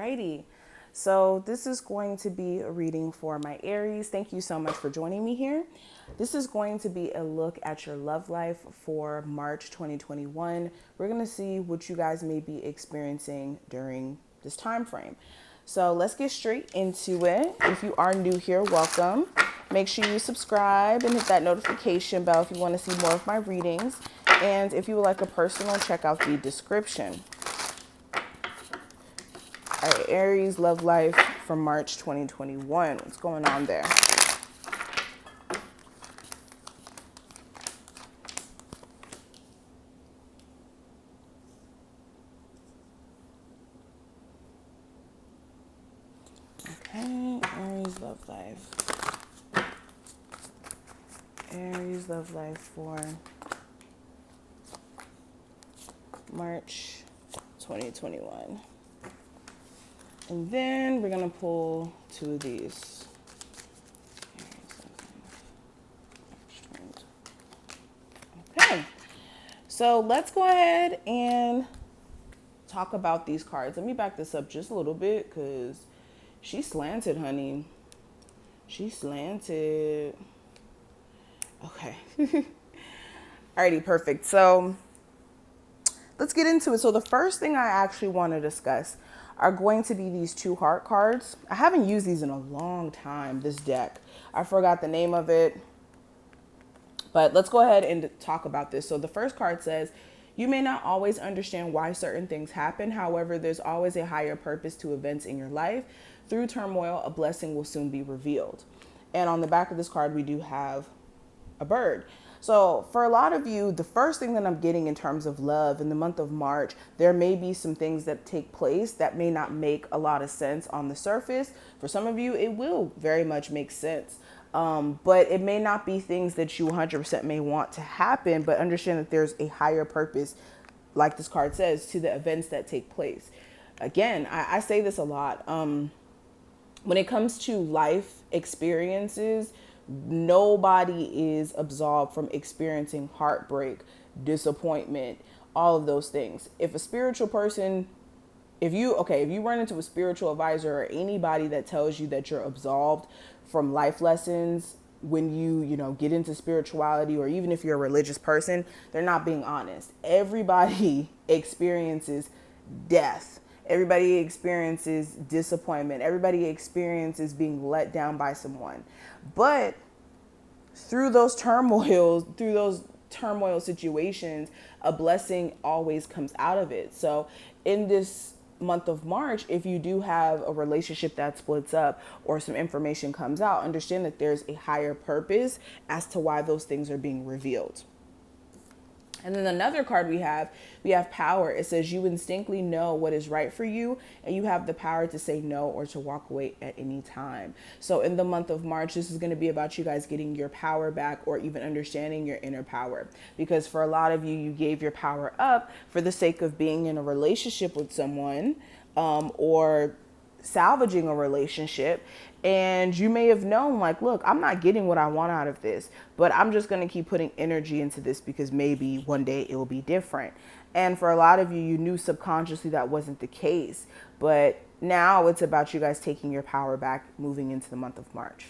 Alrighty. So this is going to be a reading for my Aries. Thank you so much for joining me here. This is going to be a look at your love life for March 2021. We're going to see what you guys may be experiencing during this time frame. So let's get straight into it. If you are new here, welcome. Make sure you subscribe and hit that notification bell if you want to see more of my readings. And if you would like a personal, check out the description. All right, Aries love life for March 2021. What's going on there? Okay, Aries love life. Aries love life for March 2021. And then we're going to pull two of these. Okay, so let's go ahead and talk about these cards. Let me back this up just a little bit because she slanted, honey. She slanted. Okay. Alrighty, perfect. So let's get into it. So the first thing I actually want to discuss are going to be these two heart cards. I haven't used these in a long time, this deck. I forgot the name of it. But let's go ahead and talk about this. So the first card says, you may not always understand why certain things happen. However, there's always a higher purpose to events in your life. Through turmoil, a blessing will soon be revealed. And on the back of this card, we do have a bird. So for a lot of you, the first thing that I'm getting in terms of love in the month of March, there may be some things that take place that may not make a lot of sense on the surface. For some of you, it will very much make sense. But it may not be things that you 100% may want to happen, but understand that there's a higher purpose, like this card says, to the events that take place. Again, I say this a lot. When it comes to life experiences, nobody is absolved from experiencing heartbreak, disappointment, all of those things. If a spiritual person, if you run into a spiritual advisor or anybody that tells you that you're absolved from life lessons when you get into spirituality, or even if you're a religious person, they're not being honest. Everybody experiences death. Everybody experiences disappointment. Everybody experiences being let down by someone. But through those turmoil situations, a blessing always comes out of it. So in this month of March, if you do have a relationship that splits up or some information comes out, understand that there's a higher purpose as to why those things are being revealed. And then another card we have power. It says you instinctively know what is right for you, and you have the power to say no or to walk away at any time. So in the month of March, this is going to be about you guys getting your power back, or even understanding your inner power. Because for a lot of you, you gave your power up for the sake of being in a relationship with someone, or salvaging a relationship. And you may have known, like, look, I'm not getting what I want out of this, but I'm just going to keep putting energy into this because maybe one day it will be different. And for a lot of you, you knew subconsciously that wasn't the case. But now it's about you guys taking your power back, moving into the month of March.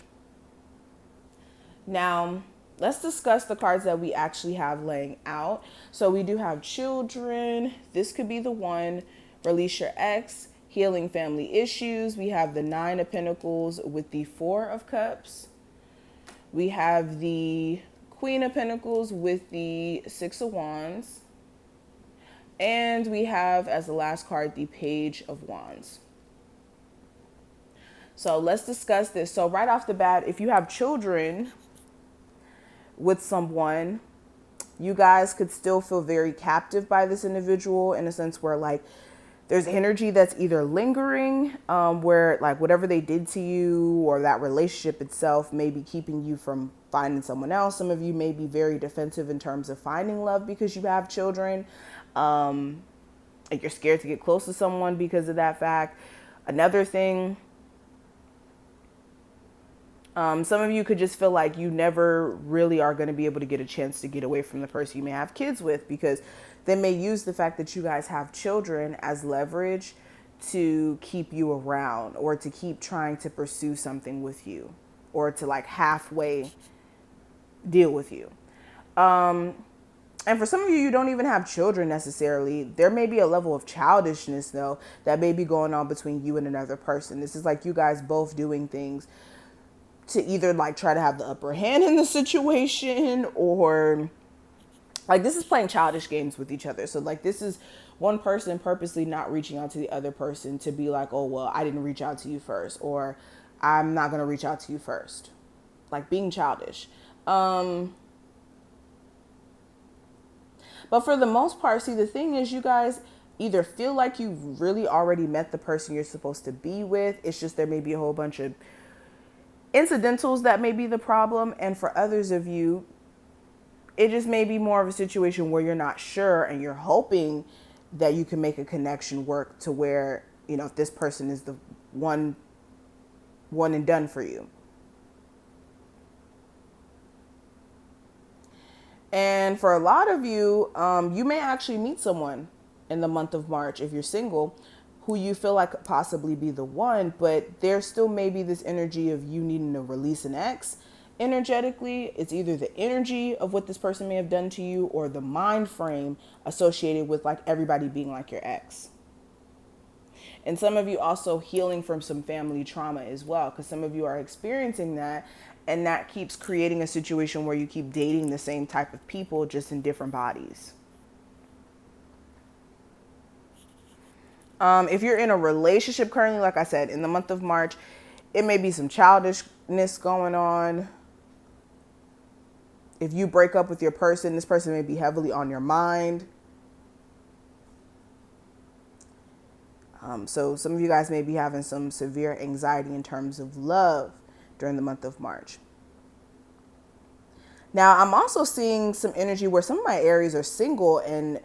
Now, let's discuss the cards that we actually have laying out. So we do have children. This could be the one. Release your ex. Healing family issues. We have the 9 of Pentacles with the 4 of Cups. We have the Queen of Pentacles with the 6 of Wands. And we have, as the last card, the Page of Wands. So let's discuss this. So right off the bat, if you have children with someone, you guys could still feel very captive by this individual, in a sense where, like, there's energy that's either lingering, where, like, whatever they did to you or that relationship itself may be keeping you from finding someone else. Some of you may be very defensive in terms of finding love because you have children. And you're scared to get close to someone because of that fact. Another thing, some of you could just feel like you never really are going to be able to get a chance to get away from the person you may have kids with, because they may use the fact that you guys have children as leverage to keep you around or to keep trying to pursue something with you or to like halfway deal with you. And for some of you, you don't even have children necessarily. There may be a level of childishness, though, that may be going on between you and another person. This is like you guys both doing things to either like try to have the upper hand in the situation, or like this is playing childish games with each other. So like this is one person purposely not reaching out to the other person to be like, oh, well, I didn't reach out to you first, or I'm not going to reach out to you first. Like being childish. But for the most part, see, the thing is, you guys either feel like you've really already met the person you're supposed to be with. It's just there may be a whole bunch of incidentals that may be the problem. And for others of you, it just may be more of a situation where you're not sure and you're hoping that you can make a connection work to where, you know, if this person is the one and done for you. And for a lot of you, you may actually meet someone in the month of March, if you're single, who you feel like could possibly be the one, but there still may be this energy of you needing to release an ex. Energetically, it's either the energy of what this person may have done to you or the mind frame associated with like everybody being like your ex. And some of you also healing from some family trauma as well, because some of you are experiencing that, and that keeps creating a situation where you keep dating the same type of people, just in different bodies. If you're in a relationship currently, like I said, in the month of March, it may be some childishness going on. If you break up with your person, this person may be heavily on your mind. So some of you guys may be having some severe anxiety in terms of love during the month of March. Now, I'm also seeing some energy where some of my Aries are single, and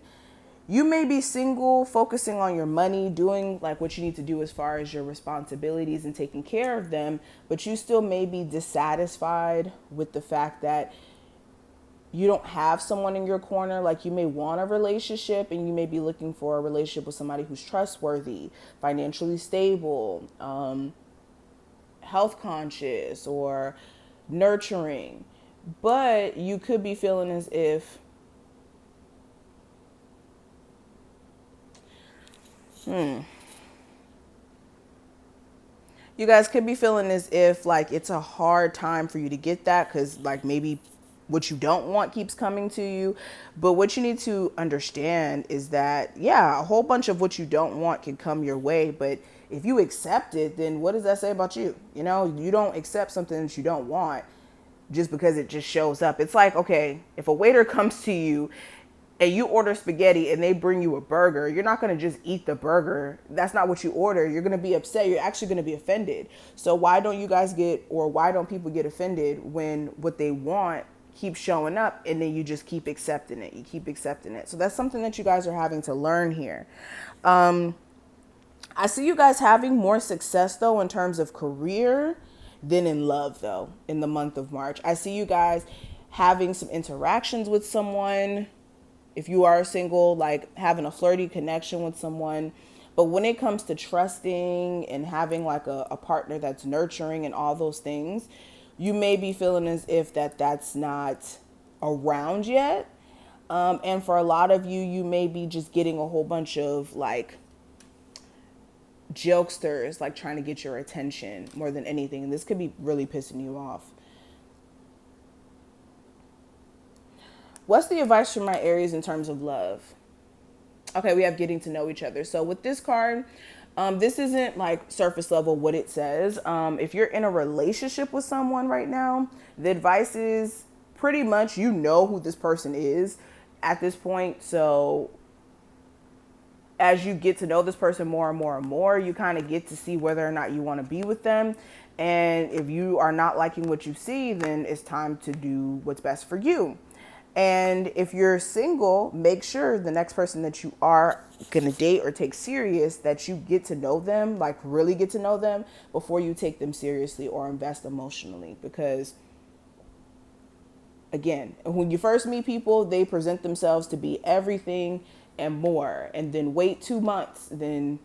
you may be single, focusing on your money, doing like what you need to do as far as your responsibilities and taking care of them, but you still may be dissatisfied with the fact that you don't have someone in your corner. Like you may want a relationship and you may be looking for a relationship with somebody who's trustworthy, financially stable, health conscious, or nurturing. But you could be feeling as if you guys could be feeling as if like it's a hard time for you to get that, because like maybe what you don't want keeps coming to you. But what you need to understand is that, yeah, a whole bunch of what you don't want can come your way. But if you accept it, then what does that say about you? You know, you don't accept something that you don't want just because it just shows up. It's like, okay, if a waiter comes to you and you order spaghetti and they bring you a burger, you're not going to just eat the burger. That's not what you order. You're going to be upset. You're actually going to be offended. So why don't you guys why don't people get offended when what they want keeps showing up, and then you just keep accepting it? You keep accepting it. So that's something that you guys are having to learn here. I see you guys having more success though in terms of career than in love though in the month of March. I see you guys having some interactions with someone. If you are single, like having a flirty connection with someone. But when it comes to trusting and having like a partner that's nurturing and all those things, you may be feeling as if that's not around yet. And for a lot of you, you may be just getting a whole bunch of like jokesters, like trying to get your attention more than anything. And this could be really pissing you off. What's the advice from my Aries in terms of love? Okay, we have getting to know each other. So with this card, this isn't like surface level what it says. If you're in a relationship with someone right now, the advice is pretty much you know who this person is at this point. So as you get to know this person more and more and more, you kind of get to see whether or not you want to be with them. And if you are not liking what you see, then it's time to do what's best for you. And if you're single, make sure the next person that you are going to date or take serious, that you get to know them, like really get to know them before you take them seriously or invest emotionally. Because again, when you first meet people, they present themselves to be everything and more. And then wait 2 months, then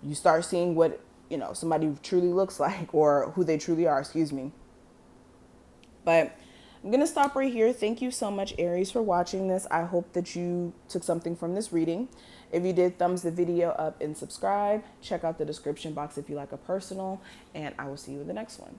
You start seeing what, somebody truly looks like, or who they truly are, excuse me. But I'm going to stop right here. Thank you so much, Aries, for watching this. I hope that you took something from this reading. If you did, thumbs the video up and subscribe. Check out the description box if you like a personal, and I will see you in the next one.